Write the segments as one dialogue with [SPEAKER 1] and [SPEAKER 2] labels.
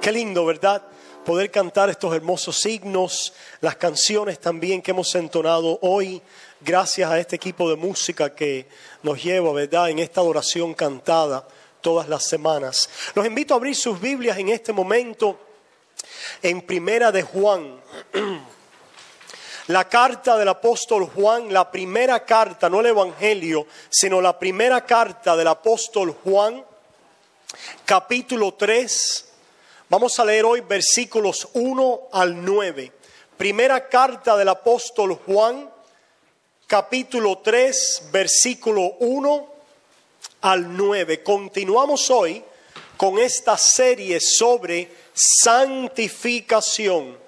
[SPEAKER 1] Qué lindo, ¿verdad? Poder cantar estos hermosos himnos, las canciones también que hemos entonado hoy, gracias a este equipo de música que nos lleva, ¿verdad?, en esta adoración cantada todas las semanas. Los invito a abrir sus Biblias en este momento en Primera de Juan. La carta del apóstol Juan, la primera carta, no el Evangelio, sino la primera carta del apóstol Juan, capítulo 3. Vamos a leer hoy versículos 1 al 9. Primera carta del apóstol Juan, capítulo 3, versículo 1 al 9. Continuamos hoy con esta serie sobre santificación.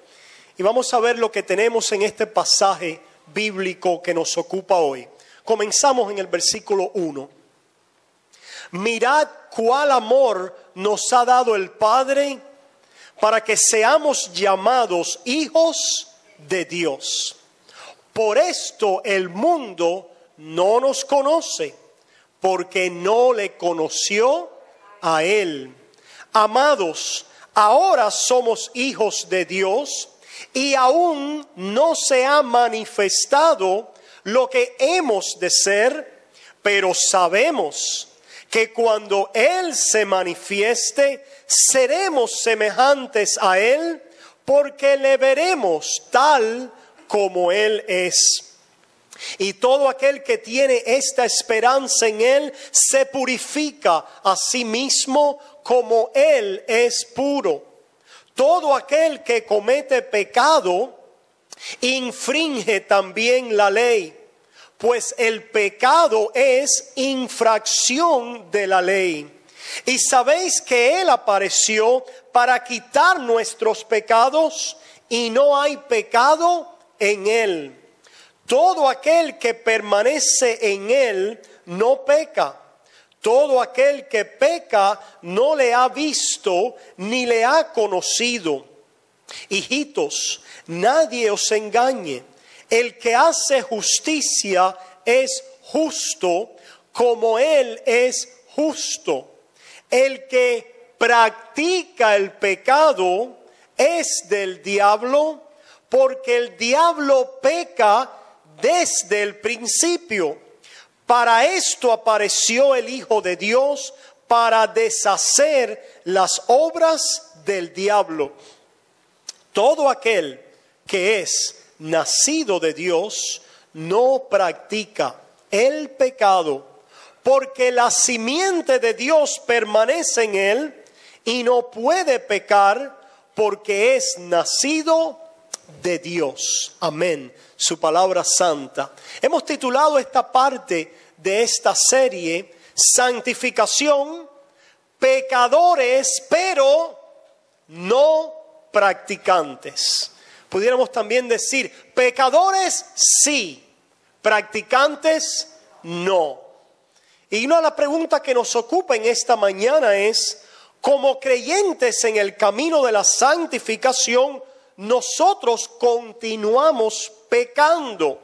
[SPEAKER 1] Y vamos a ver lo que tenemos en este pasaje bíblico que nos ocupa hoy. Comenzamos en el versículo 1. Mirad cuál amor nos ha dado el Padre para que seamos llamados hijos de Dios. Por esto el mundo no nos conoce, porque no le conoció a Él. Amados, ahora somos hijos de Dios y aún no se ha manifestado lo que hemos de ser, pero sabemos que cuando Él se manifieste, seremos semejantes a Él, porque le veremos tal como Él es. Y todo aquel que tiene esta esperanza en Él, se purifica a sí mismo como Él es puro. Todo aquel que comete pecado, infringe también la ley, pues el pecado es infracción de la ley. Y sabéis que Él apareció para quitar nuestros pecados, y no hay pecado en Él. Todo aquel que permanece en Él no peca. Todo aquel que peca no le ha visto ni le ha conocido. Hijitos, nadie os engañe. El que hace justicia es justo como Él es justo. El que practica el pecado es del diablo, porque el diablo peca desde el principio. Para esto apareció el Hijo de Dios, para deshacer las obras del diablo. Todo aquel que es nacido de Dios no practica el pecado, porque la simiente de Dios permanece en él y no puede pecar porque es nacido de Dios. Amén. Su palabra santa. Hemos titulado esta parte de esta serie Santificación, pecadores pero no practicantes. Pudiéramos también decir pecadores sí, practicantes no. Y una de las preguntas que nos ocupa en esta mañana es, como creyentes en el camino de la santificación, nosotros continuamos pecando,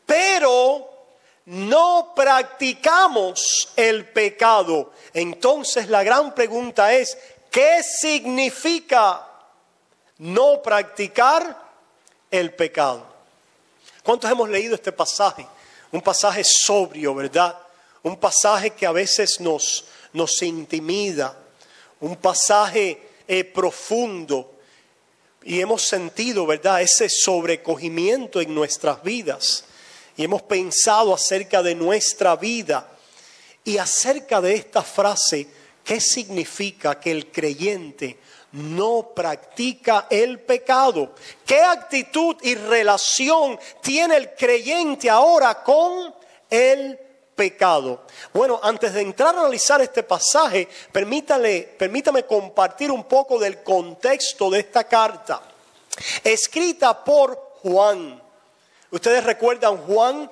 [SPEAKER 1] pero no practicamos el pecado. Entonces la gran pregunta es, ¿qué significa no practicar el pecado? ¿Cuántos hemos leído este pasaje? Un pasaje sobrio, ¿verdad? Un pasaje que a veces nos intimida, un pasaje profundo. Y hemos sentido, ¿verdad?, ese sobrecogimiento en nuestras vidas. Y hemos pensado acerca de nuestra vida y acerca de esta frase, ¿qué significa que el creyente no practica el pecado? ¿Qué actitud y relación tiene el creyente ahora con el pecado? Bueno, antes de entrar a analizar este pasaje, permítame compartir un poco del contexto de esta carta, escrita por Juan. Ustedes recuerdan Juan,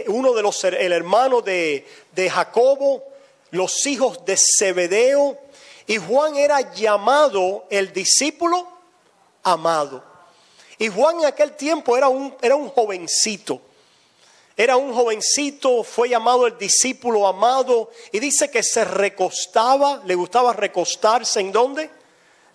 [SPEAKER 1] uno de el hermano de Jacobo, los hijos de Zebedeo, y Juan era llamado el discípulo amado. Y Juan en aquel tiempo era un jovencito. Era un jovencito, fue llamado el discípulo amado, y dice que se recostaba, le gustaba recostarse ¿en dónde?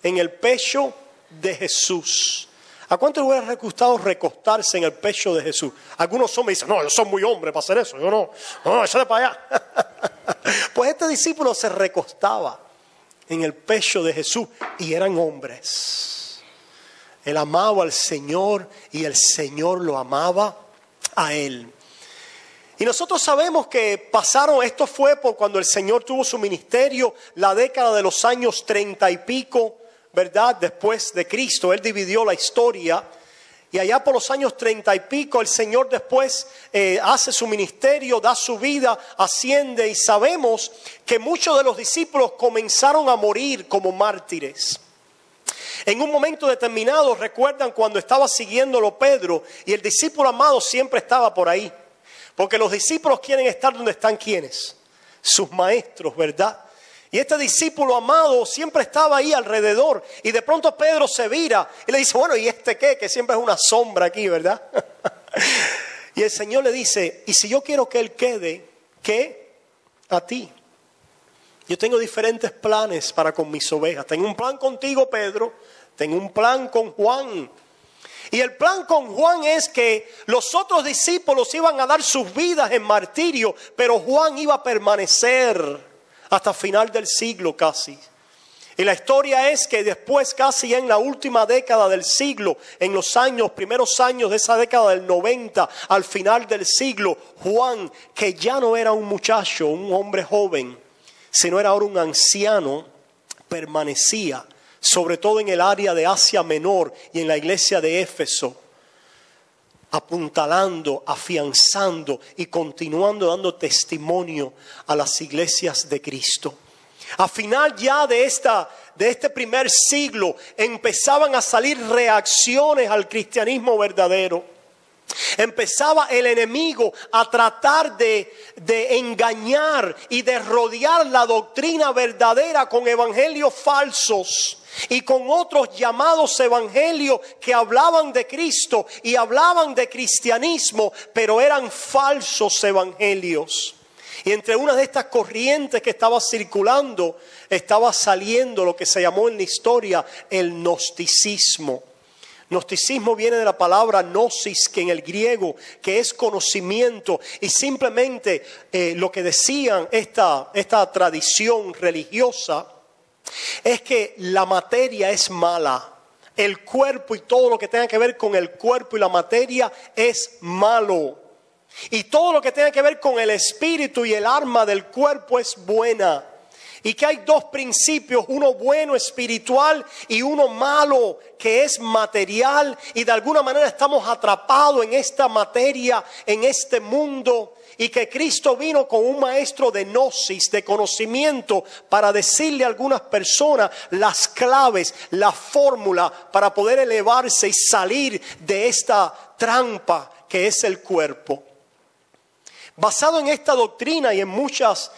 [SPEAKER 1] en el pecho de Jesús. ¿A cuánto le hubiera gustado recostarse en el pecho de Jesús? Algunos hombres dicen, no, yo soy muy hombre para hacer eso. Yo no, échale para allá. Pues este discípulo se recostaba en el pecho de Jesús y eran hombres. Él amaba al Señor y el Señor lo amaba a él. Y nosotros sabemos que esto fue por cuando el Señor tuvo su ministerio, la década de los años 30 y pico, ¿verdad? Después de Cristo, Él dividió la historia. Y allá por los años 30 y pico, el Señor después hace su ministerio, da su vida, asciende. Y sabemos que muchos de los discípulos comenzaron a morir como mártires. En un momento determinado, recuerdan cuando estaba siguiéndolo Pedro, y el discípulo amado siempre estaba por ahí. Porque los discípulos quieren estar donde están ¿quiénes? Sus maestros, ¿verdad? Y este discípulo amado siempre estaba ahí alrededor. Y de pronto Pedro se vira y le dice, bueno, ¿y este qué? Que siempre es una sombra aquí, ¿verdad? Y el Señor le dice, ¿y si yo quiero que él quede, qué? A ti. Yo tengo diferentes planes para con mis ovejas. Tengo un plan contigo, Pedro. Tengo un plan con Juan. Y el plan con Juan es que los otros discípulos iban a dar sus vidas en martirio, pero Juan iba a permanecer hasta final del siglo casi. Y la historia es que después, casi en la última década del siglo, en los primeros años de esa década del 90, al final del siglo, Juan, que ya no era un muchacho, un hombre joven, sino era ahora un anciano, permanecía, sobre todo en el área de Asia Menor y en la iglesia de Éfeso, apuntalando, afianzando y continuando dando testimonio a las iglesias de Cristo. A final ya de este primer siglo empezaban a salir reacciones al cristianismo verdadero. Empezaba el enemigo a tratar de engañar y de rodear la doctrina verdadera con evangelios falsos y con otros llamados evangelios que hablaban de Cristo y hablaban de cristianismo, pero eran falsos evangelios. Y entre una de estas corrientes que estaba circulando, estaba saliendo lo que se llamó en la historia el gnosticismo. Gnosticismo viene de la palabra gnosis, que en el griego, que es conocimiento. Y simplemente lo que decían esta tradición religiosa es que la materia es mala. El cuerpo y todo lo que tenga que ver con el cuerpo y la materia es malo. Y todo lo que tenga que ver con el espíritu y el alma del cuerpo es buena. Y que hay dos principios, uno bueno espiritual y uno malo que es material. Y de alguna manera estamos atrapados en esta materia, en este mundo. Y que Cristo vino con un maestro de gnosis, de conocimiento, para decirle a algunas personas las claves, la fórmula para poder elevarse y salir de esta trampa que es el cuerpo. Basado en esta doctrina y en muchas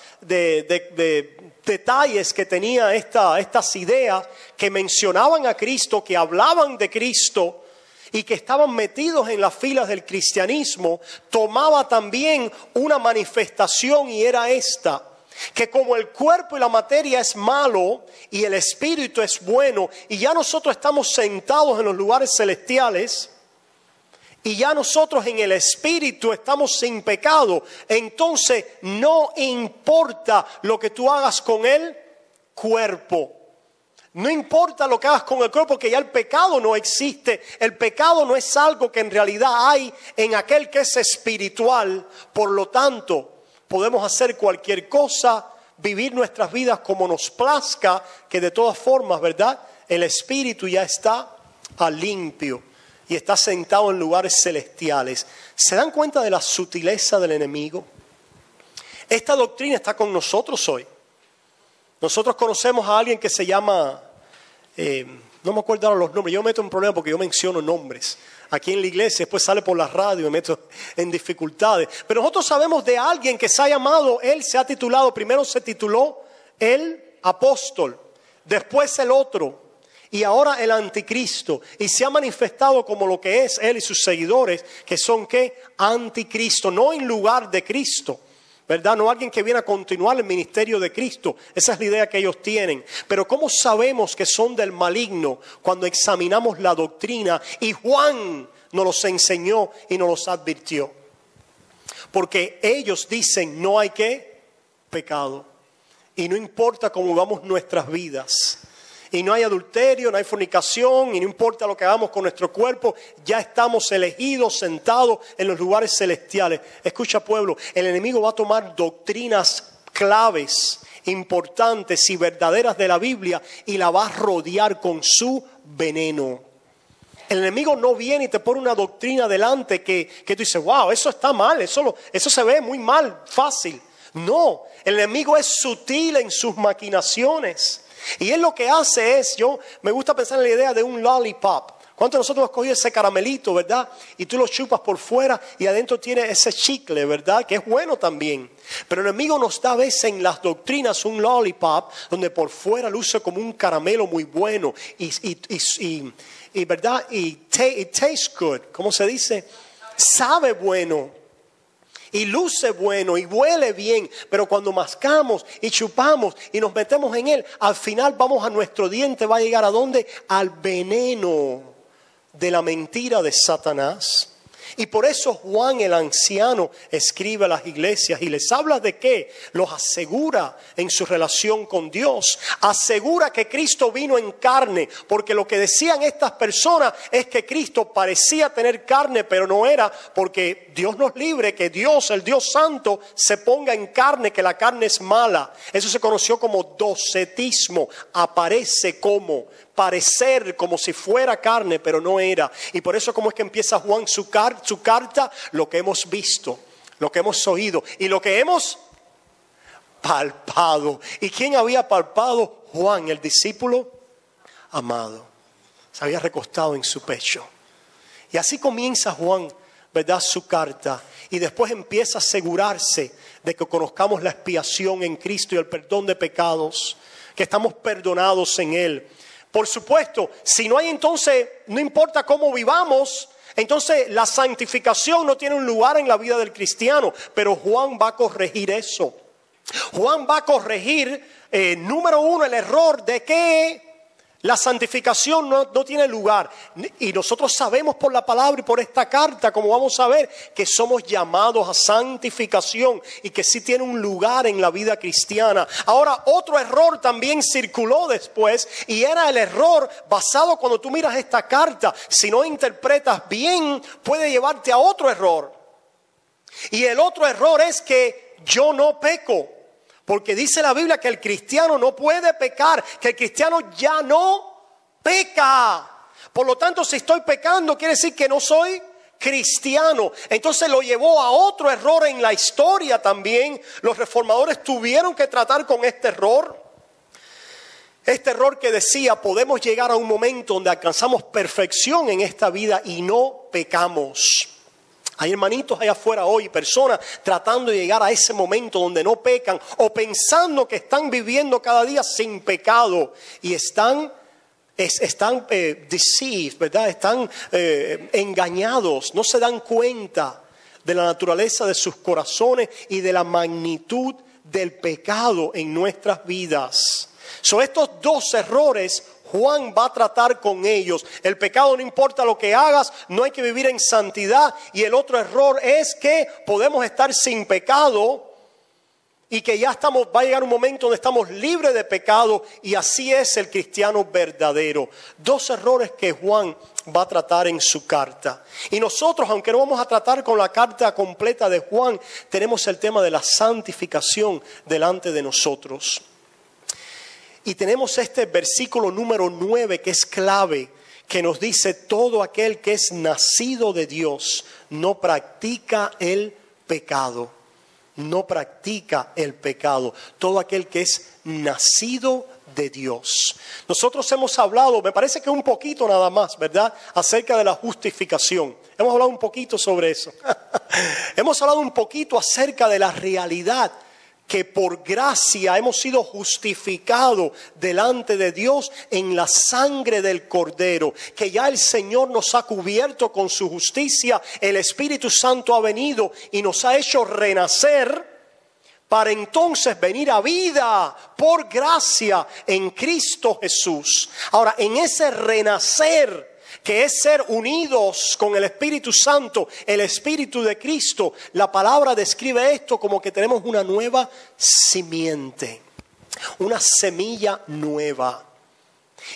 [SPEAKER 1] detalles que tenía estas ideas que mencionaban a Cristo, que hablaban de Cristo y que estaban metidos en las filas del cristianismo, tomaba también una manifestación, y era esta: que como el cuerpo y la materia es malo y el espíritu es bueno, y ya nosotros estamos sentados en los lugares celestiales, y ya nosotros en el espíritu estamos sin pecado, entonces no importa lo que tú hagas con el cuerpo. No importa lo que hagas con el cuerpo, porque ya el pecado no existe. El pecado no es algo que en realidad hay en aquel que es espiritual. Por lo tanto, podemos hacer cualquier cosa, vivir nuestras vidas como nos plazca, que de todas formas, ¿verdad? El espíritu ya está limpio y está sentado en lugares celestiales. ¿Se dan cuenta de la sutileza del enemigo? Esta doctrina está con nosotros hoy. Nosotros conocemos a alguien que se llama, no me acuerdo ahora los nombres, yo me meto en problema porque yo menciono nombres. Aquí en la iglesia, después sale por la radio y me meto en dificultades. Pero nosotros sabemos de alguien que se ha llamado, él se ha titulado, primero se tituló el apóstol, después el otro, y ahora el anticristo. Y se ha manifestado como lo que es él y sus seguidores, que son ¿qué? Anticristo, no en lugar de Cristo, ¿verdad? No alguien que viene a continuar el ministerio de Cristo. Esa es la idea que ellos tienen. Pero ¿cómo sabemos que son del maligno cuando examinamos la doctrina? Y Juan nos los enseñó y nos los advirtió. Porque ellos dicen no hay ¿qué? Pecado. Y no importa cómo vivamos nuestras vidas. Y no hay adulterio, no hay fornicación, y no importa lo que hagamos con nuestro cuerpo, ya estamos elegidos, sentados en los lugares celestiales. Escucha, pueblo, el enemigo va a tomar doctrinas claves, importantes y verdaderas de la Biblia y la va a rodear con su veneno. El enemigo no viene y te pone una doctrina delante que tú dices, wow, eso está mal, eso se ve muy mal, fácil. No, el enemigo es sutil en sus maquinaciones. Y él lo que hace es, me gusta pensar en la idea de un lollipop. ¿Cuántos de nosotros hemos cogido ese caramelito, verdad? Y tú lo chupas por fuera y adentro tiene ese chicle, ¿verdad? Que es bueno también. Pero el enemigo nos da a veces en las doctrinas un lollipop donde por fuera luce como un caramelo muy bueno y ¿verdad? It tastes good. ¿Cómo se dice? Sabe bueno. Y luce bueno y huele bien, pero cuando mascamos y chupamos y nos metemos en él, al final vamos a nuestro diente, va a llegar ¿a dónde? Al veneno de la mentira de Satanás. Y por eso Juan el anciano escribe a las iglesias y les habla de qué, los asegura en su relación con Dios, asegura que Cristo vino en carne, porque lo que decían estas personas es que Cristo parecía tener carne, pero no era, porque Dios nos libre que Dios, el Dios Santo, se ponga en carne, que la carne es mala. Eso se conoció como docetismo, aparece como parecer como si fuera carne, pero no era. Y por eso como es que empieza Juan su carta, lo que hemos visto, lo que hemos oído y lo que hemos palpado. ¿Y quién había palpado? Juan, el discípulo amado. Se había recostado en su pecho. Y así comienza Juan, ¿verdad? Su carta. Y después empieza a asegurarse de que conozcamos la expiación en Cristo y el perdón de pecados, que estamos perdonados en Él. Por supuesto, si no hay entonces, no importa cómo vivamos, entonces la santificación no tiene un lugar en la vida del cristiano. Pero Juan va a corregir eso. Juan va a corregir, número uno, el error de que la santificación no tiene lugar. Y nosotros sabemos por la palabra y por esta carta, como vamos a ver, que somos llamados a santificación y que sí tiene un lugar en la vida cristiana. Ahora, otro error también circuló después, y era el error basado cuando tú miras esta carta. Si no interpretas bien, puede llevarte a otro error. Y el otro error es que yo no peco. Porque dice la Biblia que el cristiano no puede pecar, que el cristiano ya no peca. Por lo tanto, si estoy pecando, quiere decir que no soy cristiano. Entonces lo llevó a otro error en la historia también. Los reformadores tuvieron que tratar con este error. Este error que decía, podemos llegar a un momento donde alcanzamos perfección en esta vida y no pecamos. Hay hermanitos allá afuera hoy, personas tratando de llegar a ese momento donde no pecan o pensando que están viviendo cada día sin pecado y están deceived, ¿verdad? Están engañados, no se dan cuenta de la naturaleza de sus corazones y de la magnitud del pecado en nuestras vidas. Son estos dos errores. Juan va a tratar con ellos. El pecado no importa lo que hagas, no hay que vivir en santidad. Y el otro error es que podemos estar sin pecado y que ya va a llegar un momento donde estamos libres de pecado, y así es el cristiano verdadero. Dos errores que Juan va a tratar en su carta. Y nosotros, aunque no vamos a tratar con la carta completa de Juan, tenemos el tema de la santificación delante de nosotros. Y tenemos este versículo número 9 que es clave, que nos dice: todo aquel que es nacido de Dios no practica el pecado. No practica el pecado. Todo aquel que es nacido de Dios. Nosotros hemos hablado, me parece que un poquito nada más, ¿verdad?, acerca de la justificación. Hemos hablado un poquito sobre eso. Hemos hablado un poquito acerca de la realidad que por gracia hemos sido justificados delante de Dios en la sangre del Cordero, que ya el Señor nos ha cubierto con su justicia, el Espíritu Santo ha venido y nos ha hecho renacer, para entonces venir a vida por gracia en Cristo Jesús. Ahora, en ese renacer, que es ser unidos con el Espíritu Santo, el Espíritu de Cristo, la palabra describe esto como que tenemos una nueva simiente, una semilla nueva.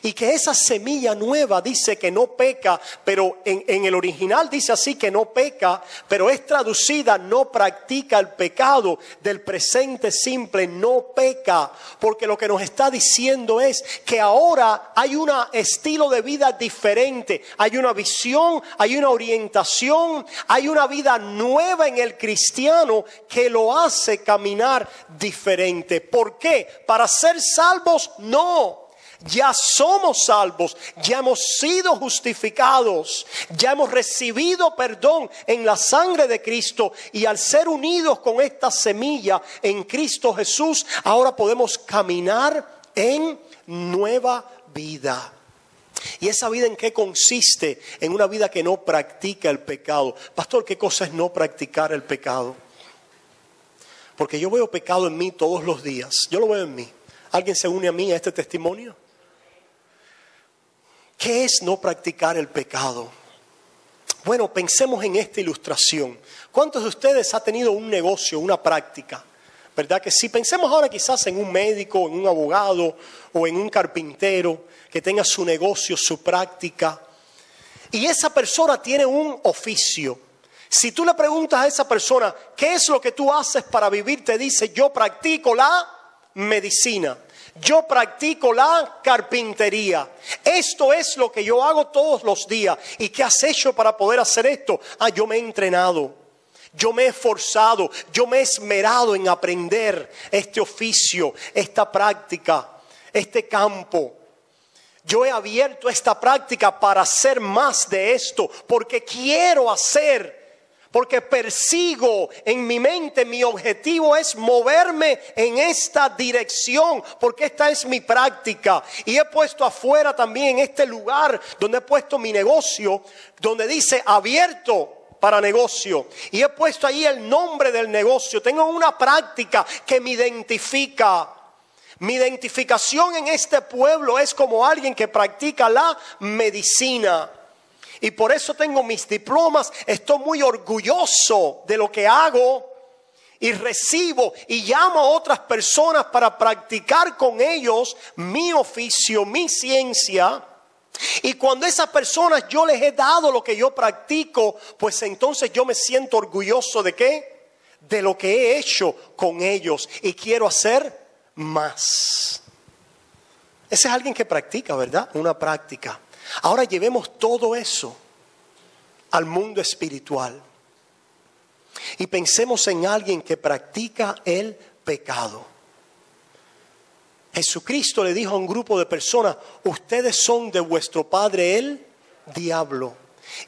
[SPEAKER 1] Y que esa semilla nueva dice que no peca, pero en el original dice así, que no peca, pero es traducida no practica el pecado, del presente simple, no peca, porque lo que nos está diciendo es que ahora hay un estilo de vida diferente, hay una visión, hay una orientación, hay una vida nueva en el cristiano que lo hace caminar diferente. ¿Por qué? ¿Para ser salvos? No. Ya somos salvos, ya hemos sido justificados, ya hemos recibido perdón en la sangre de Cristo, y al ser unidos con esta semilla en Cristo Jesús, ahora podemos caminar en nueva vida. ¿Y esa vida en qué consiste? En una vida que no practica el pecado. Pastor, ¿qué cosa es no practicar el pecado? Porque yo veo pecado en mí todos los días, yo lo veo en mí. ¿Alguien se une a mí a este testimonio? ¿Qué es no practicar el pecado? Bueno, pensemos en esta ilustración. ¿Cuántos de ustedes han tenido un negocio, una práctica? ¿Verdad que sí? Pensemos ahora quizás en un médico, en un abogado o en un carpintero que tenga su negocio, su práctica. Y esa persona tiene un oficio. Si tú le preguntas a esa persona, ¿qué es lo que tú haces para vivir? Te dice, yo practico la medicina. Yo practico la carpintería. Esto es lo que yo hago todos los días. ¿Y qué has hecho para poder hacer esto? Yo me he entrenado, yo me he esforzado, yo me he esmerado en aprender este oficio, esta práctica, este campo. Yo he abierto esta práctica para hacer más de esto, porque quiero hacer. Porque persigo en mi mente, mi objetivo es moverme en esta dirección, porque esta es mi práctica. Y he puesto afuera también, en este lugar donde he puesto mi negocio, donde dice abierto para negocio. Y he puesto ahí el nombre del negocio. Tengo una práctica que me identifica. Mi identificación en este pueblo es como alguien que practica la medicina. Y por eso tengo mis diplomas, estoy muy orgulloso de lo que hago y recibo y llamo a otras personas para practicar con ellos mi oficio, mi ciencia. Y cuando a esas personas yo les he dado lo que yo practico, pues entonces yo me siento orgulloso ¿de qué? De lo que he hecho con ellos y quiero hacer más. Ese es alguien que practica, ¿verdad? Una práctica. Ahora llevemos todo eso al mundo espiritual y pensemos en alguien que practica el pecado. Jesucristo le dijo a un grupo de personas, ustedes son de vuestro padre el diablo,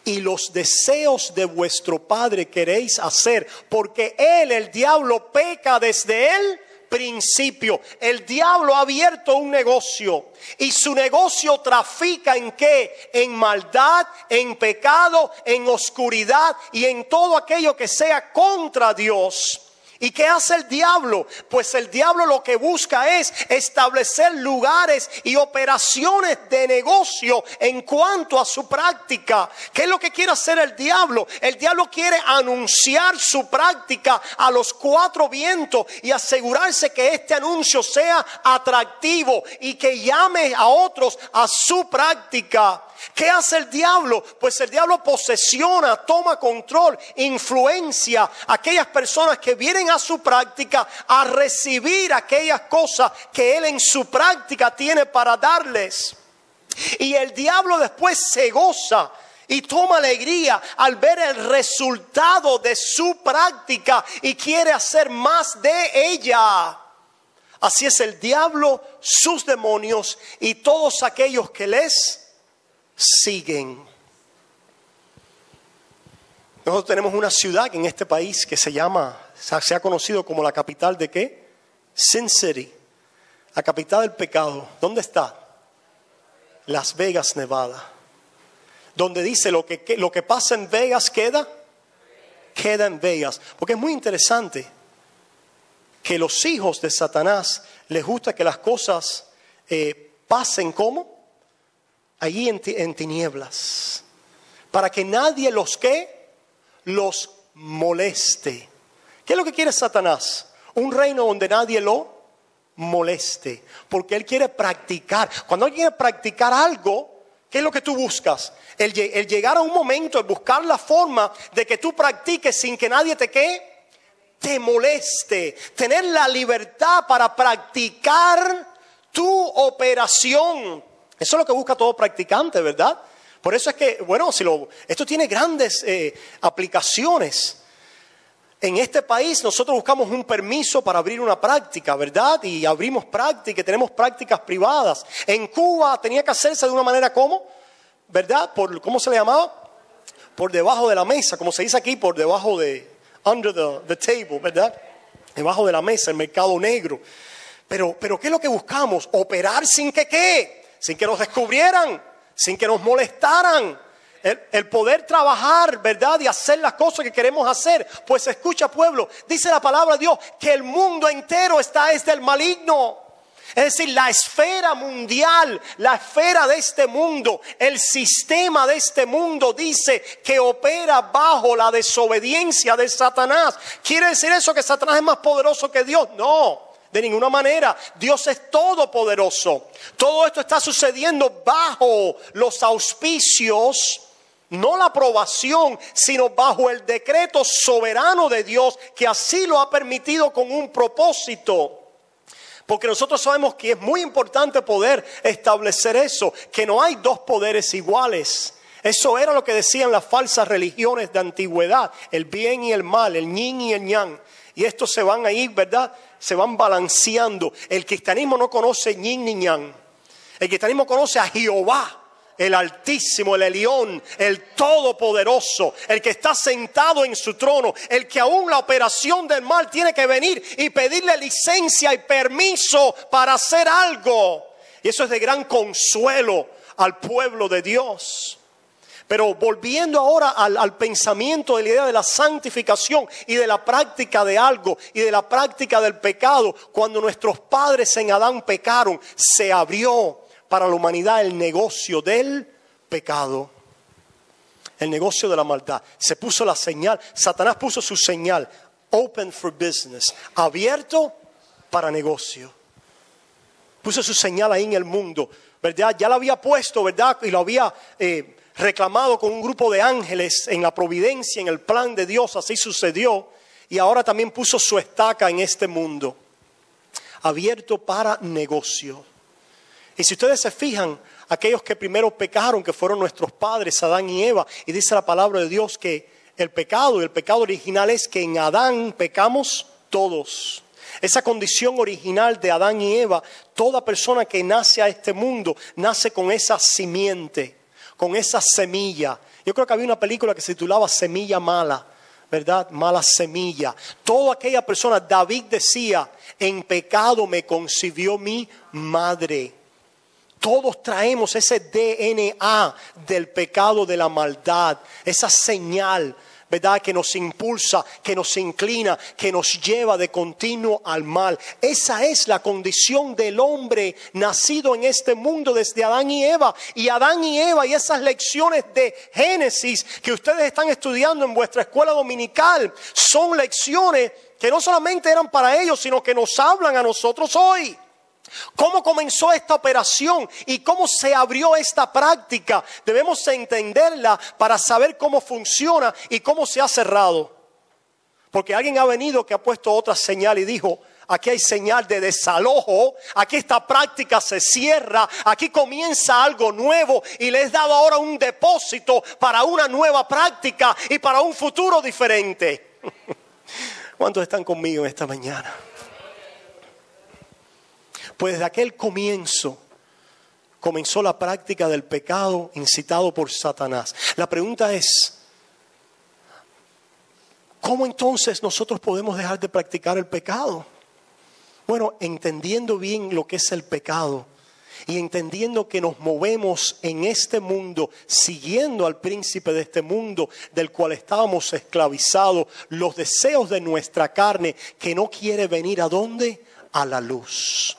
[SPEAKER 1] y los deseos de vuestro padre queréis hacer, porque él, el diablo, peca desde él principio. El diablo ha abierto un negocio y su negocio trafica ¿en qué? En maldad, en pecado, en oscuridad y en todo aquello que sea contra Dios. ¿Y qué hace el diablo? Pues el diablo lo que busca es establecer lugares y operaciones de negocio en cuanto a su práctica. ¿Qué es lo que quiere hacer el diablo? El diablo quiere anunciar su práctica a los cuatro vientos y asegurarse que este anuncio sea atractivo y que llame a otros a su práctica. ¿Qué hace el diablo? Pues el diablo posesiona, toma control, influencia a aquellas personas que vienen a su práctica a recibir aquellas cosas que él en su práctica tiene para darles. Y el diablo después se goza y toma alegría al ver el resultado de su práctica y quiere hacer más de ella. Así es el diablo, sus demonios y todos aquellos que les siguen. Nosotros tenemos una ciudad en este país que se ha conocido como la capital de ¿qué? Sin City, la capital del pecado. ¿Dónde está? Las Vegas, Nevada. Donde dice lo que pasa en Vegas queda en Vegas. Porque es muy interesante que los hijos de Satanás les gusta que las cosas pasen como allí en tinieblas, para que nadie los moleste. ¿Qué es lo que quiere Satanás? Un reino donde nadie lo moleste, porque él quiere practicar. Cuando él quiere practicar algo, ¿qué es lo que tú buscas? El llegar a un momento, el buscar la forma de que tú practiques sin que nadie te moleste. Tener la libertad para practicar tu operación. Eso es lo que busca todo practicante, ¿verdad? Por eso es que, bueno, esto tiene grandes aplicaciones. En este país nosotros buscamos un permiso para abrir una práctica, ¿verdad? Y abrimos práctica, tenemos prácticas privadas. En Cuba tenía que hacerse de una manera ¿cómo? ¿Verdad? ¿Cómo se le llamaba? Por debajo de la mesa, como se dice aquí, por debajo under the table, ¿verdad? Debajo de la mesa, el mercado negro. Pero ¿qué es lo que buscamos? Operar sin que ¿qué? Sin que nos descubrieran, sin que nos molestaran. El poder trabajar, ¿verdad? Y hacer las cosas que queremos hacer. Pues escucha, pueblo, dice la palabra de Dios que el mundo entero está del maligno. Es decir, la esfera mundial, la esfera de este mundo, el sistema de este mundo dice que opera bajo la desobediencia de Satanás. ¿Quiere decir eso que Satanás es más poderoso que Dios? No, de ninguna manera. Dios es todopoderoso. Todo esto está sucediendo bajo los auspicios, no la aprobación, sino bajo el decreto soberano de Dios, que así lo ha permitido con un propósito. Porque nosotros sabemos que es muy importante poder establecer eso, que no hay dos poderes iguales. Eso era lo que decían las falsas religiones de antigüedad, el bien y el mal, el yin y el yang. Y estos se van ahí, ¿verdad? Se van balanceando. El cristianismo no conoce yin ni yang. El cristianismo conoce a Jehová, el Altísimo, el Elión, el Todopoderoso, el que está sentado en su trono, el que aún la operación del mal tiene que venir y pedirle licencia y permiso para hacer algo. Y eso es de gran consuelo al pueblo de Dios. Pero volviendo ahora al pensamiento de la idea de la santificación y de la práctica de algo y de la práctica del pecado, cuando nuestros padres en Adán pecaron, se abrió para la humanidad el negocio del pecado, el negocio de la maldad. Se puso la señal, Satanás puso su señal, open for business, abierto para negocio. Puso su señal ahí en el mundo, ¿verdad? Ya la había puesto, ¿verdad? Y lo había reclamado con un grupo de ángeles en la providencia, en el plan de Dios, así sucedió. Y ahora también puso su estaca en este mundo, abierto para negocio. Y si ustedes se fijan, aquellos que primero pecaron, que fueron nuestros padres, Adán y Eva, y dice la palabra de Dios que el pecado original es que en Adán pecamos todos. Esa condición original de Adán y Eva, toda persona que nace a este mundo, nace con esa simiente, con esa semilla. Yo creo que había una película que se titulaba Semilla Mala, ¿verdad? Mala semilla. Toda aquella persona, David decía, en pecado me concibió mi madre. Todos traemos ese DNA del pecado, de la maldad, esa señal, ¿verdad? Que nos impulsa, que nos inclina, que nos lleva de continuo al mal. Esa es la condición del hombre nacido en este mundo desde Adán y Eva. Y Adán y Eva y esas lecciones de Génesis que ustedes están estudiando en vuestra escuela dominical son lecciones que no solamente eran para ellos, sino que nos hablan a nosotros hoy. ¿Cómo comenzó esta operación y cómo se abrió esta práctica? Debemos entenderla para saber cómo funciona y cómo se ha cerrado. Porque alguien ha venido que ha puesto otra señal y dijo, aquí hay señal de desalojo, aquí esta práctica se cierra, aquí comienza algo nuevo y les he dado ahora un depósito para una nueva práctica y para un futuro diferente. ¿Cuántos están conmigo en esta mañana? Pues desde aquel comienzo comenzó la práctica del pecado incitado por Satanás. La pregunta es, ¿cómo entonces nosotros podemos dejar de practicar el pecado? Bueno, entendiendo bien lo que es el pecado y entendiendo que nos movemos en este mundo, siguiendo al príncipe de este mundo, del cual estábamos esclavizados, los deseos de nuestra carne, que no quiere venir ¿a dónde? A la luz.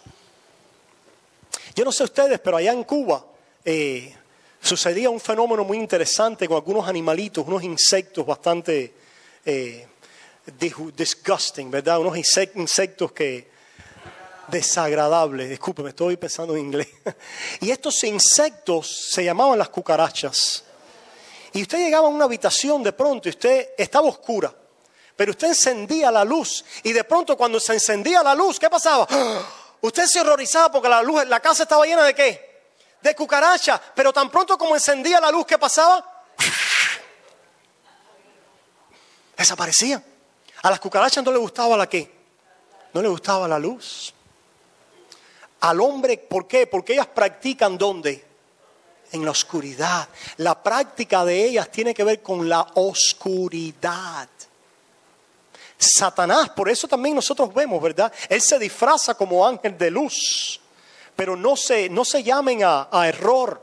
[SPEAKER 1] Yo no sé ustedes, pero allá en Cuba sucedía un fenómeno muy interesante con algunos animalitos, unos insectos bastante disgusting, ¿verdad? Unos insectos que desagradables, discúlpeme, estoy pensando en inglés. Y estos insectos se llamaban las cucarachas. Y usted llegaba a una habitación de pronto y usted estaba oscura, pero usted encendía la luz y de pronto cuando se encendía la luz, ¿qué pasaba? Usted se horrorizaba porque la casa estaba llena ¿de qué? De cucarachas, pero tan pronto como encendía la luz, ¿qué pasaba? Desaparecían. A las cucarachas no le gustaba la ¿qué? No le gustaba la luz. Al hombre, ¿por qué? Porque ellas practican ¿dónde? En la oscuridad. La práctica de ellas tiene que ver con la oscuridad. Satanás, por eso también nosotros vemos, ¿verdad? Él se disfraza como ángel de luz. Pero no se llamen a error.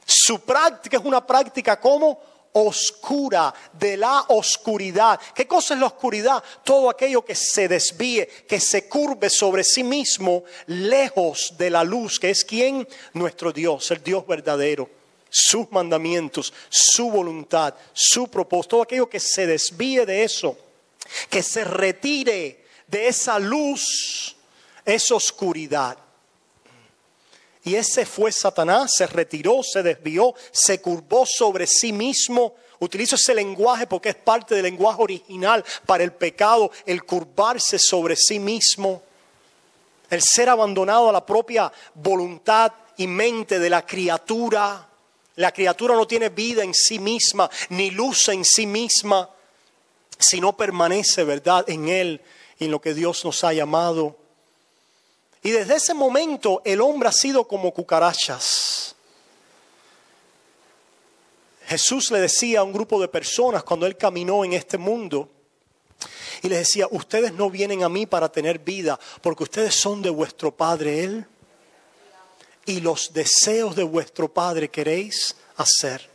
[SPEAKER 1] Su práctica es una práctica como oscura, de la oscuridad. ¿Qué cosa es la oscuridad? Todo aquello que se desvíe, que se curve sobre sí mismo, lejos de la luz, que es ¿quién? Nuestro Dios, el Dios verdadero. Sus mandamientos, su voluntad, su propósito, todo aquello que se desvíe de eso, que se retire de esa luz, es oscuridad. Y ese fue Satanás, se retiró, se desvió, se curvó sobre sí mismo. Utilizo ese lenguaje porque es parte del lenguaje original para el pecado, el curvarse sobre sí mismo. El ser abandonado a la propia voluntad y mente de la criatura. La criatura no tiene vida en sí misma, ni luz en sí misma, sino permanece, ¿verdad?, en Él y en lo que Dios nos ha llamado. Y desde ese momento el hombre ha sido como cucarachas. Jesús le decía a un grupo de personas cuando Él caminó en este mundo, y les decía, ustedes no vienen a mí para tener vida, porque ustedes son de vuestro padre Él, y los deseos de vuestro padre queréis hacer.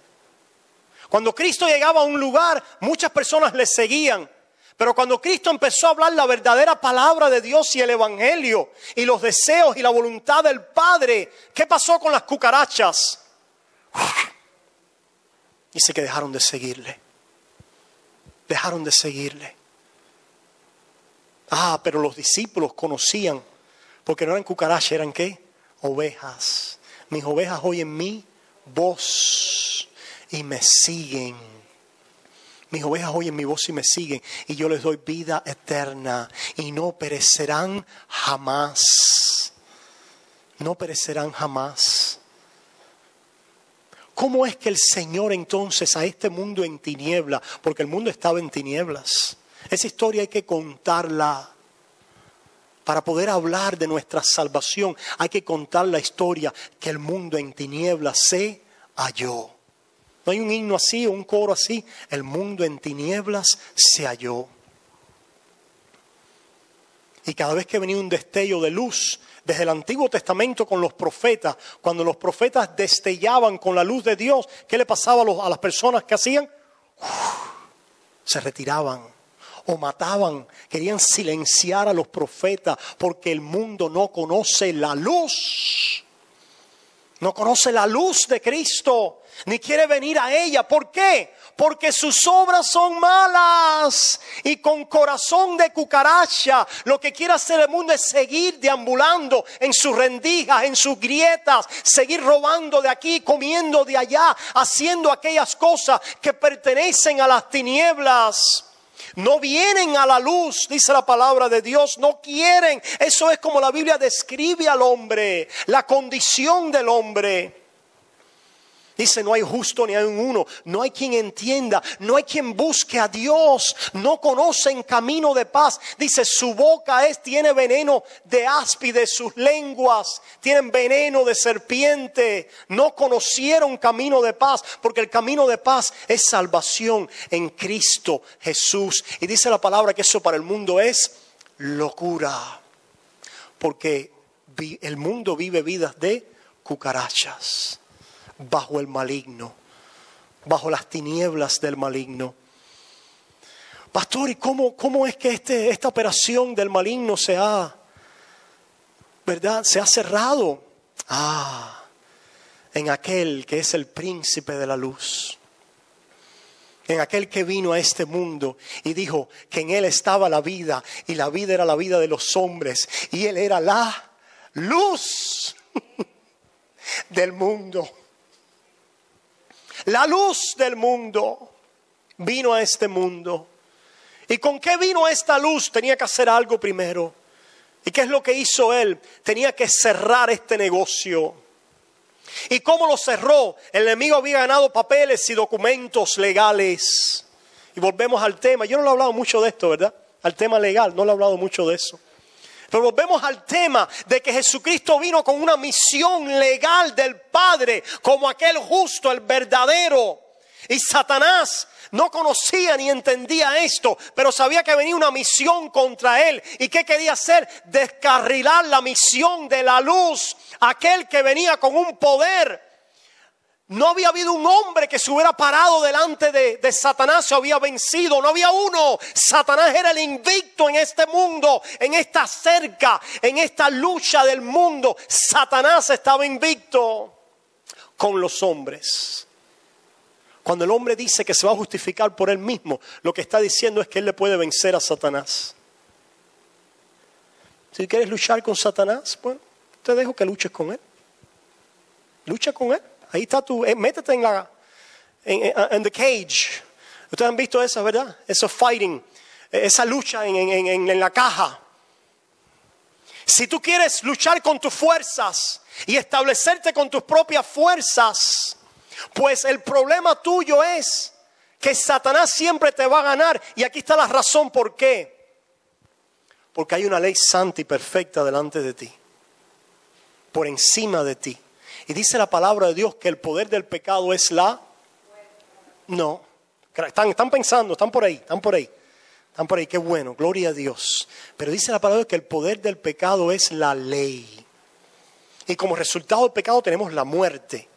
[SPEAKER 1] Cuando Cristo llegaba a un lugar, muchas personas le seguían. Pero cuando Cristo empezó a hablar la verdadera palabra de Dios y el evangelio y los deseos y la voluntad del Padre, ¿qué pasó con las cucarachas? Dice que dejaron de seguirle. Dejaron de seguirle. Pero los discípulos conocían, porque no eran cucarachas, eran ¿qué? Ovejas. Mis ovejas oyen mi voz y me siguen. Mis ovejas oyen mi voz y me siguen, y yo les doy vida eterna, y no perecerán jamás. No perecerán jamás. ¿Cómo es que el Señor entonces a este mundo en tiniebla, porque el mundo estaba en tinieblas, esa historia hay que contarla? Para poder hablar de nuestra salvación, hay que contar la historia que el mundo en tinieblas se halló. No hay un himno así o un coro así. El mundo en tinieblas se halló. Y cada vez que venía un destello de luz, desde el Antiguo Testamento con los profetas, cuando los profetas destellaban con la luz de Dios, ¿qué le pasaba a las personas que hacían? Se retiraban o mataban. Querían silenciar a los profetas porque el mundo no conoce la luz. No conoce la luz de Cristo, ni quiere venir a ella. ¿Por qué? Porque sus obras son malas y con corazón de cucaracha. Lo que quiere hacer el mundo es seguir deambulando en sus rendijas, en sus grietas, seguir robando de aquí, comiendo de allá, haciendo aquellas cosas que pertenecen a las tinieblas. No vienen a la luz, dice la palabra de Dios, no quieren. Eso es como la Biblia describe al hombre, la condición del hombre. Dice, no hay justo ni hay uno, no hay quien entienda, no hay quien busque a Dios, no conocen camino de paz. Dice, su boca tiene veneno de áspide, sus lenguas tienen veneno de serpiente. No conocieron camino de paz, porque el camino de paz es salvación en Cristo Jesús. Y dice la palabra que eso para el mundo es locura, porque el mundo vive vidas de cucarachas bajo el maligno, bajo las tinieblas del maligno. Pastor, ¿y cómo es que esta operación del maligno se ha cerrado? En aquel que es el príncipe de la luz. En aquel que vino a este mundo y dijo que en él estaba la vida y la vida era la vida de los hombres y él era la luz del mundo. La luz del mundo vino a este mundo. ¿Y con qué vino esta luz? Tenía que hacer algo primero. ¿Y qué es lo que hizo él? Tenía que cerrar este negocio. ¿Y cómo lo cerró? El enemigo había ganado papeles y documentos legales. Y volvemos al tema. Yo no le he hablado mucho de esto, ¿verdad? Al tema legal, no le he hablado mucho de eso. Pero volvemos al tema de que Jesucristo vino con una misión legal del Padre, como aquel justo, el verdadero. Y Satanás no conocía ni entendía esto, pero sabía que venía una misión contra él. ¿Y qué quería hacer? Descarrilar la misión de la luz, aquel que venía con un poder. No había habido un hombre que se hubiera parado delante de Satanás, se había vencido. No había uno. Satanás era el invicto en este mundo, en esta cerca, en esta lucha del mundo. Satanás estaba invicto con los hombres. Cuando el hombre dice que se va a justificar por él mismo, lo que está diciendo es que él le puede vencer a Satanás. Si quieres luchar con Satanás, bueno, te dejo que luches con él. Lucha con él. Ahí está tú, métete en the cage. Ustedes han visto eso, ¿verdad? Eso fighting, esa lucha en la caja. Si tú quieres luchar con tus fuerzas y establecerte con tus propias fuerzas, pues el problema tuyo es que Satanás siempre te va a ganar. Y aquí está la razón por qué. Porque hay una ley santa y perfecta delante de ti, por encima de ti. Y dice la palabra de Dios que el poder del pecado es la... No, están pensando, están por ahí, qué bueno, gloria a Dios. Pero dice la palabra que el poder del pecado es la ley. Y como resultado del pecado tenemos la muerte.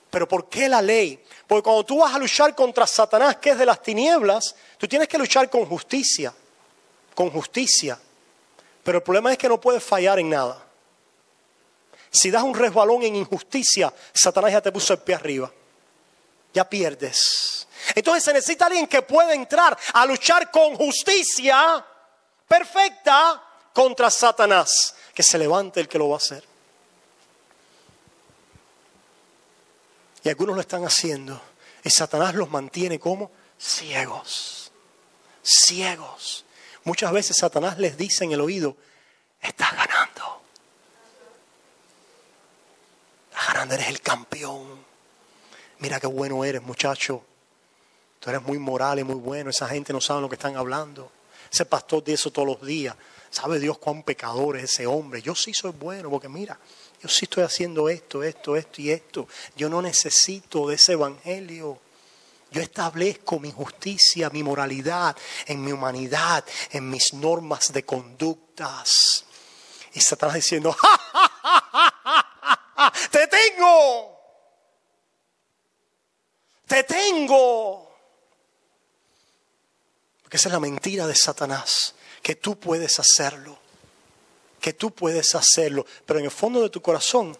[SPEAKER 1] ¿Pero por qué la ley? Porque cuando tú vas a luchar contra Satanás, que es de las tinieblas, tú tienes que luchar con justicia. Con justicia. Pero el problema es que no puedes fallar en nada. Si das un resbalón en injusticia, Satanás ya te puso el pie arriba. Ya pierdes. Entonces se necesita alguien que pueda entrar a luchar con justicia perfecta contra Satanás. Que se levante el que lo va a hacer. Y algunos lo están haciendo. Y Satanás los mantiene como ciegos. Ciegos. Muchas veces Satanás les dice en el oído, estás ganando. Estás ganando, eres el campeón. Mira qué bueno eres, muchacho. Tú eres muy moral y muy bueno. Esa gente no sabe lo que están hablando. Ese pastor de eso todos los días. ¿Sabe Dios cuán pecador es ese hombre? Yo sí soy bueno porque mira, yo sí estoy haciendo esto y esto. Yo no necesito de ese evangelio. Yo establezco mi justicia, mi moralidad, en mi humanidad, en mis normas de conductas. Y Satanás diciendo, ¡ja, ja, ja, ja, ja, ja! ¡Te tengo! ¡Te tengo! Porque esa es la mentira de Satanás, que tú puedes hacerlo. Que tú puedes hacerlo, pero en el fondo de tu corazón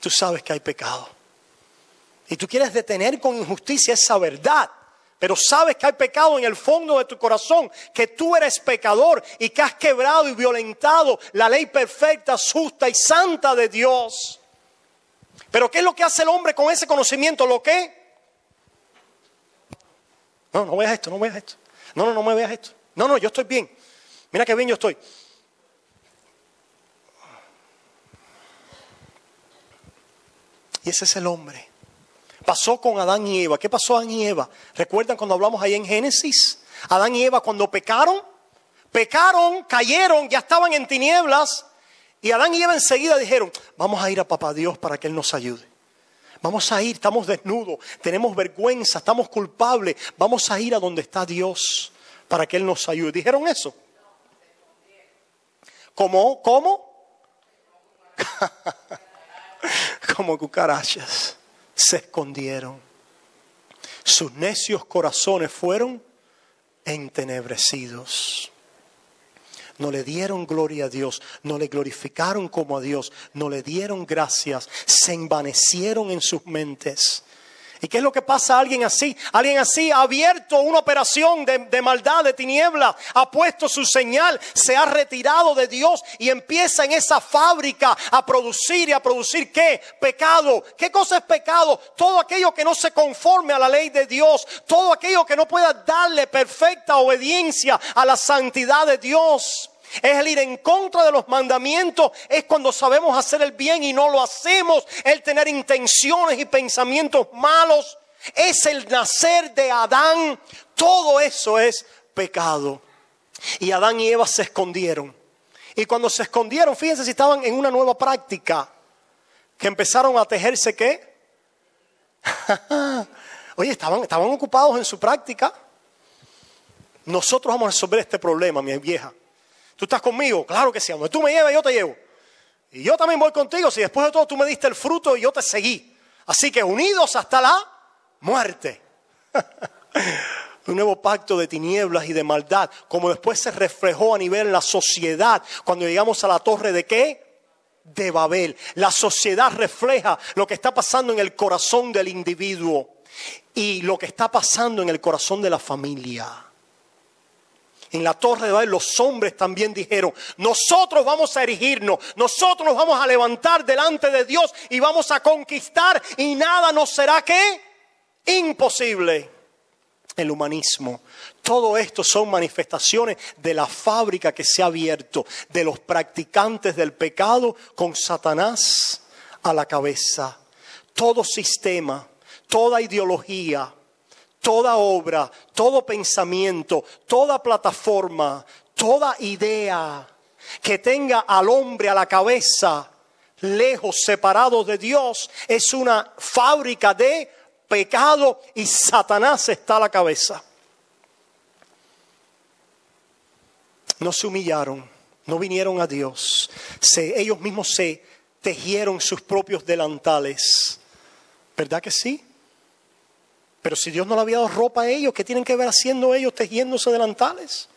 [SPEAKER 1] tú sabes que hay pecado y tú quieres detener con injusticia esa verdad, pero sabes que hay pecado en el fondo de tu corazón, que tú eres pecador y que has quebrado y violentado la ley perfecta, justa y santa de Dios. Pero ¿qué es lo que hace el hombre con ese conocimiento? ¿Lo qué? No veas esto, no veas esto. No me veas esto. No, yo estoy bien. Mira qué bien yo estoy. Y ese es el hombre. Pasó con Adán y Eva. ¿Qué pasó a Adán y Eva? ¿Recuerdan cuando hablamos ahí en Génesis? Adán y Eva cuando pecaron, cayeron, ya estaban en tinieblas. Y Adán y Eva enseguida dijeron, vamos a ir a papá Dios para que Él nos ayude. Vamos a ir, estamos desnudos, tenemos vergüenza, estamos culpables. Vamos a ir a donde está Dios para que Él nos ayude. ¿Dijeron eso? ¿Cómo? como cucarachas, se escondieron. Sus necios corazones fueron entenebrecidos. No le dieron gloria a Dios, no le glorificaron como a Dios, no le dieron gracias, se envanecieron en sus mentes. ¿Y qué es lo que pasa a alguien así? Alguien así ha abierto una operación de maldad, de tiniebla, ha puesto su señal, se ha retirado de Dios y empieza en esa fábrica a producir. ¿Y a producir qué? Pecado. ¿Qué cosa es pecado? Todo aquello que no se conforme a la ley de Dios, todo aquello que no pueda darle perfecta obediencia a la santidad de Dios. Es el ir en contra de los mandamientos, es cuando sabemos hacer el bien y no lo hacemos, el tener intenciones y pensamientos malos, es el nacer de Adán. Todo eso es pecado. Y Adán y Eva se escondieron. Y cuando se escondieron, fíjense si estaban en una nueva práctica, que empezaron a tejerse ¿qué? Oye, estaban ocupados en su práctica. Nosotros vamos a resolver este problema, mi vieja. ¿Tú estás conmigo? Claro que sí. Donde tú me llevas, yo te llevo. Y yo también voy contigo. Si después de todo tú me diste el fruto y yo te seguí. Así que unidos hasta la muerte. Un nuevo pacto de tinieblas y de maldad. Como después se reflejó a nivel de la sociedad. Cuando llegamos a la torre de ¿qué? De Babel. La sociedad refleja lo que está pasando en el corazón del individuo. Y lo que está pasando en el corazón de la familia. En la torre de Babel los hombres también dijeron: nosotros vamos a erigirnos, nosotros nos vamos a levantar delante de Dios y vamos a conquistar y nada nos será ¿qué? Imposible. El humanismo. Todo esto son manifestaciones de la fábrica que se ha abierto, de los practicantes del pecado con Satanás a la cabeza. Todo sistema, toda ideología, toda obra, todo pensamiento, toda plataforma, toda idea que tenga al hombre a la cabeza, lejos, separado de Dios, es una fábrica de pecado y Satanás está a la cabeza. No se humillaron, no vinieron a Dios. Ellos mismos se tejieron sus propios delantales. ¿Verdad que sí? Pero si Dios no le había dado ropa a ellos, ¿qué tienen que ver haciendo ellos tejiéndose delantales?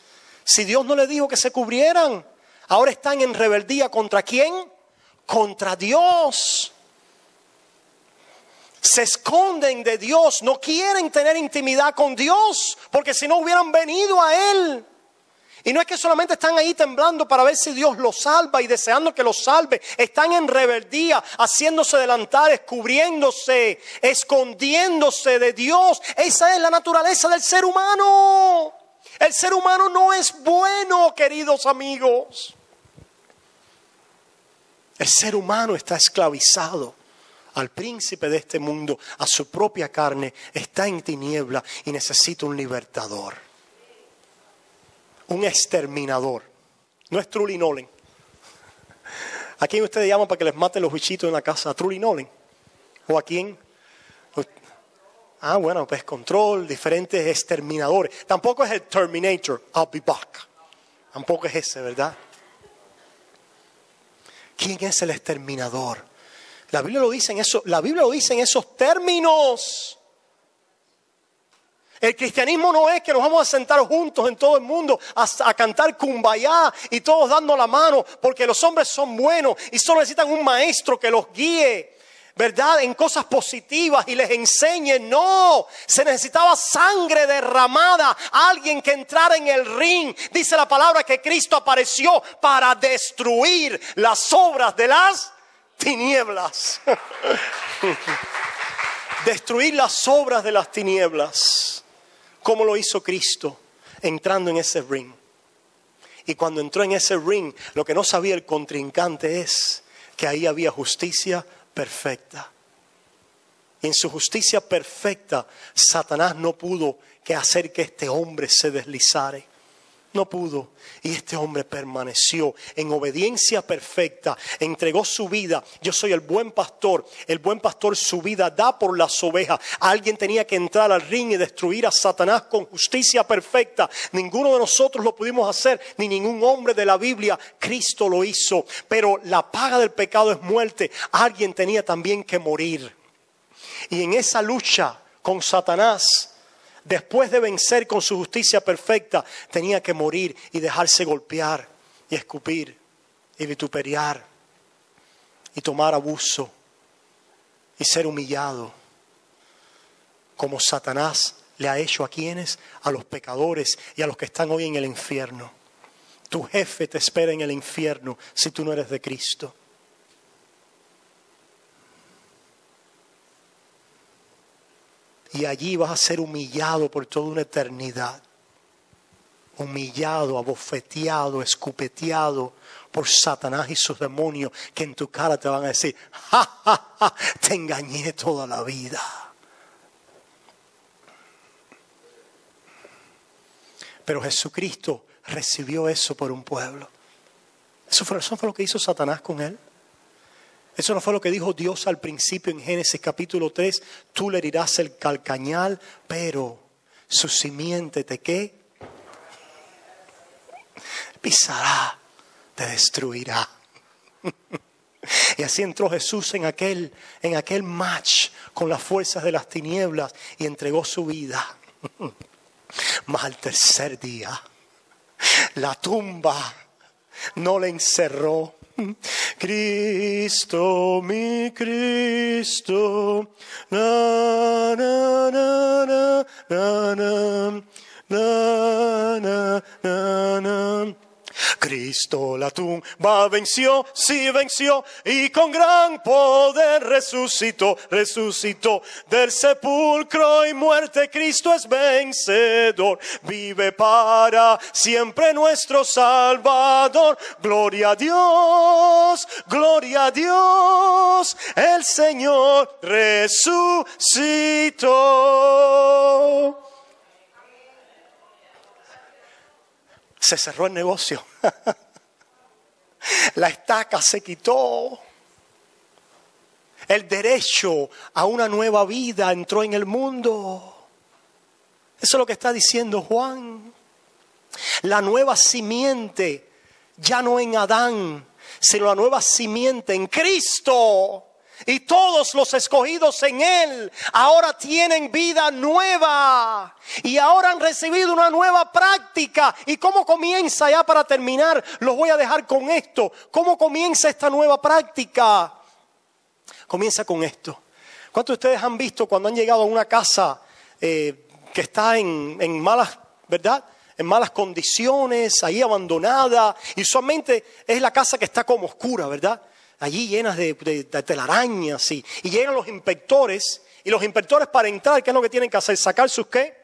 [SPEAKER 1] Si Dios no les dijo que se cubrieran, ahora están en rebeldía. ¿Contra quién? Contra Dios. Se esconden de Dios, no quieren tener intimidad con Dios, porque si no hubieran venido a Él. Y no es que solamente están ahí temblando para ver si Dios los salva y deseando que los salve. Están en rebeldía, haciéndose delantales, cubriéndose, escondiéndose de Dios. Esa es la naturaleza del ser humano. El ser humano no es bueno, queridos amigos. El ser humano está esclavizado al príncipe de este mundo, a su propia carne. Está en tiniebla y necesita un libertador. Un exterminador. No es Trulli Nolen. ¿A quién ustedes llaman para que les maten los bichitos en la casa? ¿A Trulli Nolen? ¿O a quién? Bueno, pues Control, diferentes exterminadores. Tampoco es el Terminator, I'll be back. Tampoco es ese, ¿verdad? ¿Quién es el exterminador? La Biblia lo dice en esos términos. El cristianismo no es que nos vamos a sentar juntos en todo el mundo a cantar Kumbaya y todos dando la mano porque los hombres son buenos y solo necesitan un maestro que los guíe, ¿verdad? En cosas positivas y les enseñe. No, se necesitaba sangre derramada, alguien que entrara en el ring. Dice la palabra que Cristo apareció para destruir las obras de las tinieblas. Destruir las obras de las tinieblas. ¿Cómo lo hizo Cristo? Entrando en ese ring. Y cuando entró en ese ring, lo que no sabía el contrincante es que ahí había justicia perfecta. Y en su justicia perfecta, Satanás no pudo que hacer que este hombre se deslizara. No pudo. Y este hombre permaneció en obediencia perfecta. Entregó su vida. Yo soy el buen pastor. El buen pastor su vida da por las ovejas. Alguien tenía que entrar al ring y destruir a Satanás con justicia perfecta. Ninguno de nosotros lo pudimos hacer, ni ningún hombre de la Biblia. Cristo lo hizo. Pero la paga del pecado es muerte. Alguien tenía también que morir. Y en esa lucha con Satanás, después de vencer con su justicia perfecta, tenía que morir y dejarse golpear y escupir y vituperiar y tomar abuso y ser humillado, como Satanás le ha hecho a quienes, a los pecadores y a los que están hoy en el infierno. Tu jefe te espera en el infierno si tú no eres de Cristo. Y allí vas a ser humillado por toda una eternidad. Humillado, abofeteado, escupeteado por Satanás y sus demonios, que en tu cara te van a decir: ¡ja, ja, ja! Te engañé toda la vida. Pero Jesucristo recibió eso por un pueblo. Eso fue lo que hizo Satanás con él. Eso no fue lo que dijo Dios al principio en Génesis capítulo 3. Tú le herirás el calcañal, pero su simiente te ¿qué? Pisará, te destruirá. Y así entró Jesús en aquel match con las fuerzas de las tinieblas y entregó su vida. Mas al tercer día, la tumba no le encerró. Cristo, mi Cristo, na na na na na na na na na. Cristo la tumba venció, sí venció, y con gran poder resucitó del sepulcro y muerte. Cristo es vencedor, vive para siempre nuestro Salvador. Gloria a Dios, el Señor resucitó. Se cerró el negocio. La estaca se quitó. El derecho a una nueva vida entró en el mundo. Eso es lo que está diciendo Juan. La nueva simiente, ya no en Adán, sino la nueva simiente en Cristo. Y todos los escogidos en Él ahora tienen vida nueva. Y ahora han recibido una nueva práctica. ¿Y cómo comienza? Ya para terminar, los voy a dejar con esto. ¿Cómo comienza esta nueva práctica? Comienza con esto. ¿Cuántos de ustedes han visto cuando han llegado a una casa que está en malas, ¿verdad? En malas condiciones, ahí abandonada? Y usualmente es la casa que está como oscura, ¿verdad? Allí llenas de telarañas y llegan los inspectores. Y los inspectores, para entrar, ¿qué es lo que tienen que hacer? ¿Sacar sus qué?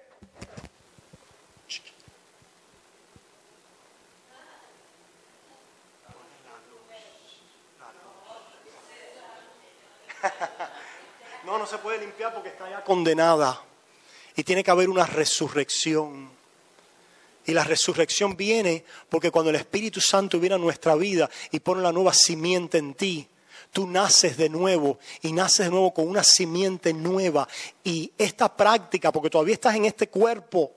[SPEAKER 1] No se puede limpiar porque está ya condenada. Y tiene que haber una resurrección. Y la resurrección viene porque cuando el Espíritu Santo viene a nuestra vida y pone la nueva simiente en ti, tú naces de nuevo y naces de nuevo con una simiente nueva. Y esta práctica, porque todavía estás en este cuerpo,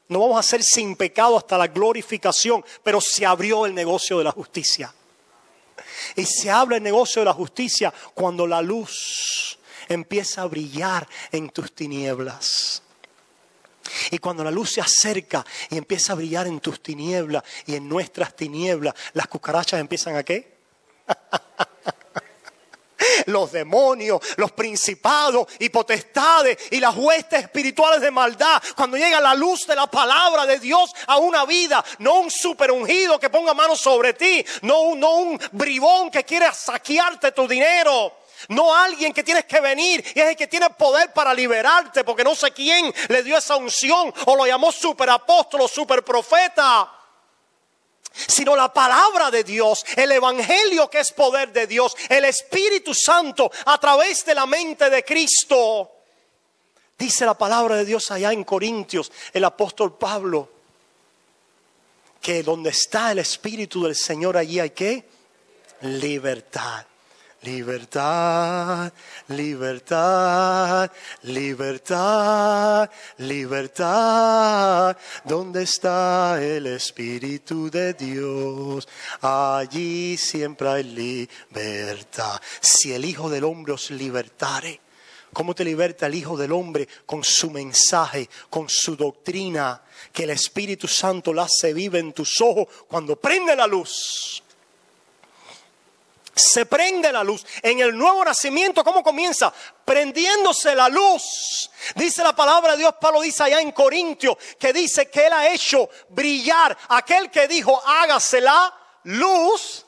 [SPEAKER 1] no vamos a ser sin pecado hasta la glorificación, pero se abrió el negocio de la justicia. Y se abre el negocio de la justicia cuando la luz empieza a brillar en tus tinieblas. Y cuando la luz se acerca y empieza a brillar en tus tinieblas y en nuestras tinieblas, las cucarachas empiezan ¿a qué? Los demonios, los principados y potestades y las huestes espirituales de maldad. Cuando llega la luz de la palabra de Dios a una vida, no un super ungido que ponga manos sobre ti, no un bribón que quiere saquearte tu dinero. No alguien que tienes que venir y es el que tiene poder para liberarte, porque no sé quién le dio esa unción o lo llamó superapóstol o superprofeta, sino la palabra de Dios, el evangelio que es poder de Dios, el Espíritu Santo a través de la mente de Cristo. Dice la palabra de Dios allá en Corintios, el apóstol Pablo, que donde está el Espíritu del Señor, allí hay ¿qué? Libertad. Libertad, libertad, libertad, libertad. ¿Dónde está el Espíritu de Dios? Allí siempre hay libertad. Si el Hijo del Hombre os libertare. ¿Cómo te liberta el Hijo del Hombre? Con su mensaje, con su doctrina, que el Espíritu Santo la hace viva en tus ojos cuando prende la luz. Se prende la luz. En el nuevo nacimiento, ¿cómo comienza? Prendiéndose la luz. Dice la palabra de Dios, Pablo dice allá en Corintios, que dice que Él ha hecho brillar. Aquel que dijo, hágase la luz.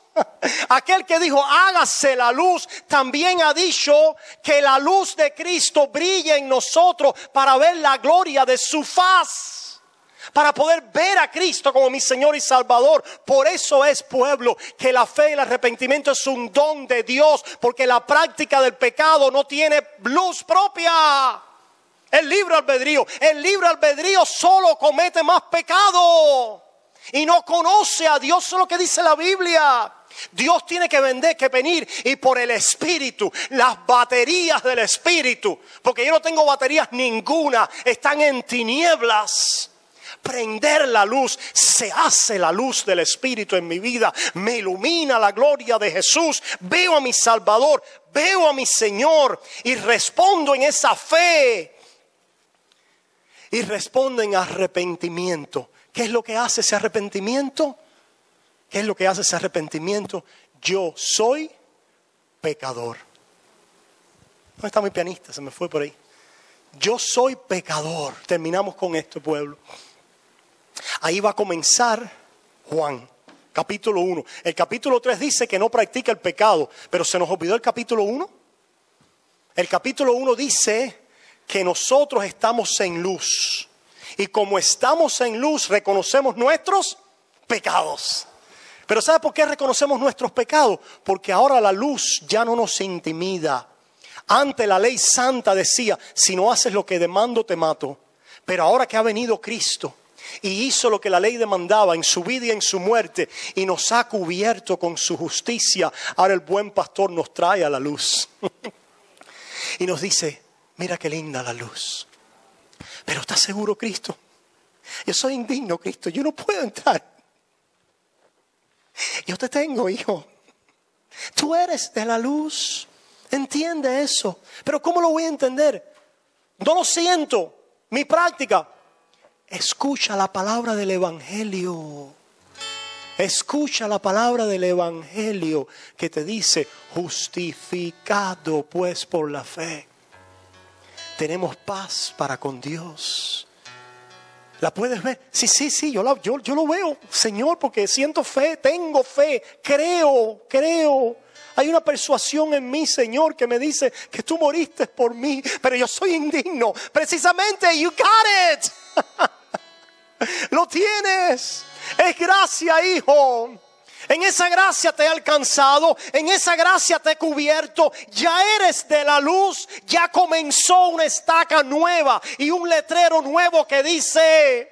[SPEAKER 1] Aquel que dijo, hágase la luz, también ha dicho que la luz de Cristo brille en nosotros para ver la gloria de su faz. Para poder ver a Cristo como mi Señor y Salvador. Por eso es, pueblo, que la fe y el arrepentimiento es un don de Dios. Porque la práctica del pecado no tiene luz propia. El libre albedrío. El libre albedrío solo comete más pecado. Y no conoce a Dios. Eso es lo que dice la Biblia. Dios tiene que venir y por el Espíritu, las baterías del Espíritu. Porque yo no tengo baterías ninguna. Están en tinieblas. Prender la luz, se hace la luz del Espíritu en mi vida, me ilumina la gloria de Jesús, veo a mi Salvador, veo a mi Señor y respondo en esa fe y respondo en arrepentimiento. ¿Qué es lo que hace ese arrepentimiento? ¿Qué es lo que hace ese arrepentimiento? Yo soy pecador. ¿Dónde está mi pianista? Se me fue por ahí. Yo soy pecador. Terminamos con esto, pueblo. Ahí va a comenzar Juan, capítulo 1. El capítulo 3 dice que no practica el pecado, pero se nos olvidó el capítulo 1. El capítulo 1 dice que nosotros estamos en luz. Y como estamos en luz, reconocemos nuestros pecados. Pero ¿sabe por qué reconocemos nuestros pecados? Porque ahora la luz ya no nos intimida. Antes la ley santa decía, si no haces lo que demando, te mato. Pero ahora que ha venido Cristo y hizo lo que la ley demandaba en su vida y en su muerte y nos ha cubierto con su justicia, ahora el buen pastor nos trae a la luz y nos dice, mira qué linda la luz. Pero ¿estás seguro, Cristo? Yo soy indigno, Cristo, yo no puedo entrar. Yo te tengo, hijo. Tú eres de la luz. Entiende eso. Pero ¿cómo lo voy a entender? No lo siento. Mi práctica. Escucha la palabra del Evangelio. Escucha la palabra del Evangelio que te dice, justificado pues por la fe. Tenemos paz para con Dios. ¿La puedes ver? Sí, yo lo veo, Señor, porque siento fe, tengo fe, creo. Hay una persuasión en mí, Señor, que me dice que tú moriste por mí, pero yo soy indigno. Precisamente, you got it. Lo tienes. Es gracia, hijo. En esa gracia te he alcanzado, en esa gracia te he cubierto, ya eres de la luz, ya comenzó una estaca nueva y un letrero nuevo que dice,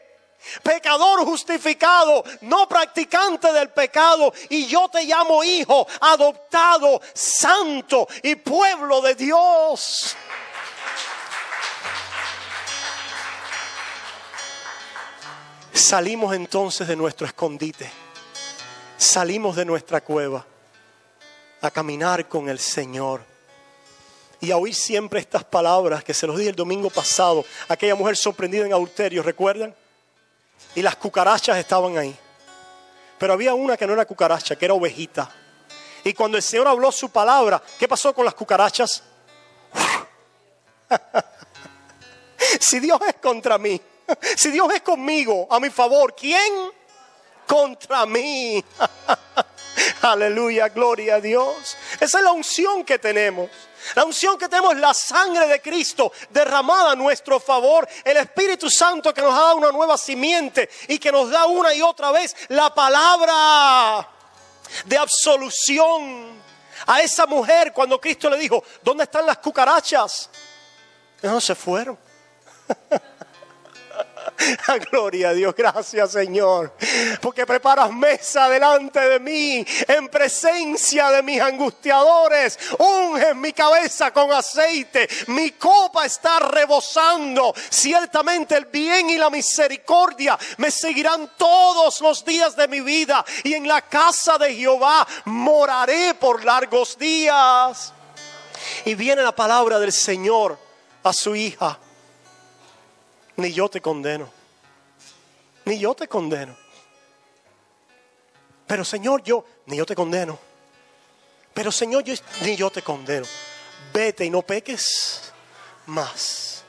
[SPEAKER 1] pecador justificado, no practicante del pecado, y yo te llamo hijo, adoptado, santo y pueblo de Dios. Salimos entonces de nuestro escondite. Salimos de nuestra cueva a caminar con el Señor y a oír siempre estas palabras que se los dije el domingo pasado. Aquella mujer sorprendida en adulterio, ¿recuerdan? Y las cucarachas estaban ahí. Pero había una que no era cucaracha, que era ovejita. Y cuando el Señor habló su palabra, ¿qué pasó con las cucarachas? Si Dios es contra mí, si Dios es conmigo, a mi favor, ¿quién contra mí? Aleluya, gloria a Dios. Esa es la unción que tenemos. La unción que tenemos es la sangre de Cristo derramada a nuestro favor. El Espíritu Santo que nos ha dado una nueva simiente y que nos da una y otra vez la palabra de absolución. A esa mujer cuando Cristo le dijo, ¿dónde están las cucarachas? No, se fueron. Gloria a Dios, gracias Señor, porque preparas mesa delante de mí, en presencia de mis angustiadores. Unges mi cabeza con aceite, mi copa está rebosando. Ciertamente el bien y la misericordia me seguirán todos los días de mi vida, y en la casa de Jehová moraré por largos días. Y viene la palabra del Señor a su hija: ni yo te condeno, ni yo te condeno. Pero Señor, ni yo te condeno. Pero Señor, ni yo te condeno. Vete y no peques más.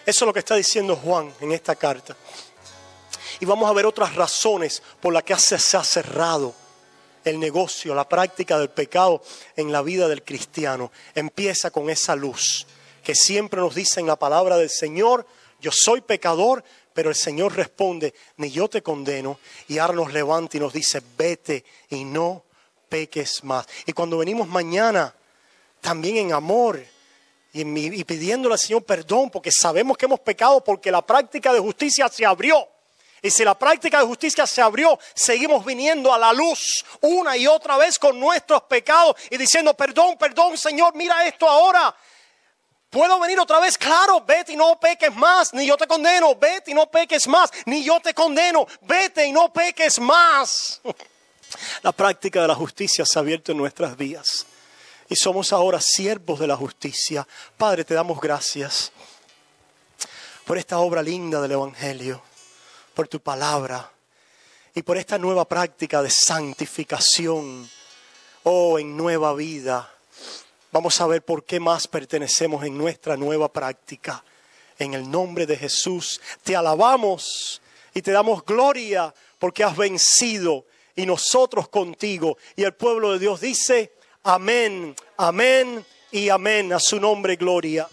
[SPEAKER 1] Eso es lo que está diciendo Juan en esta carta. Y vamos a ver otras razones por las que se ha cerrado el negocio, la práctica del pecado en la vida del cristiano. Empieza con esa luz que siempre nos dice en la palabra del Señor: yo soy pecador, pero el Señor responde: ni yo te condeno. Y ahora nos levanta y nos dice: vete y no peques más. Y cuando venimos mañana, también en amor y pidiéndole al Señor perdón, porque sabemos que hemos pecado, porque la práctica de justicia se abrió. Y si la práctica de justicia se abrió, seguimos viniendo a la luz una y otra vez con nuestros pecados y diciendo: perdón, perdón Señor, mira esto ahora. ¿Puedo venir otra vez? Claro, vete y no peques más, ni yo te condeno. Vete y no peques más, ni yo te condeno. Vete y no peques más. La práctica de la justicia se ha abierto en nuestras vidas y somos ahora siervos de la justicia. Padre, te damos gracias por esta obra linda del Evangelio, por tu palabra y por esta nueva práctica de santificación, en nueva vida. Vamos a ver por qué más pertenecemos en nuestra nueva práctica. En el nombre de Jesús te alabamos y te damos gloria porque has vencido y nosotros contigo. Y el pueblo de Dios dice: amén, amén y amén. A su nombre gloria.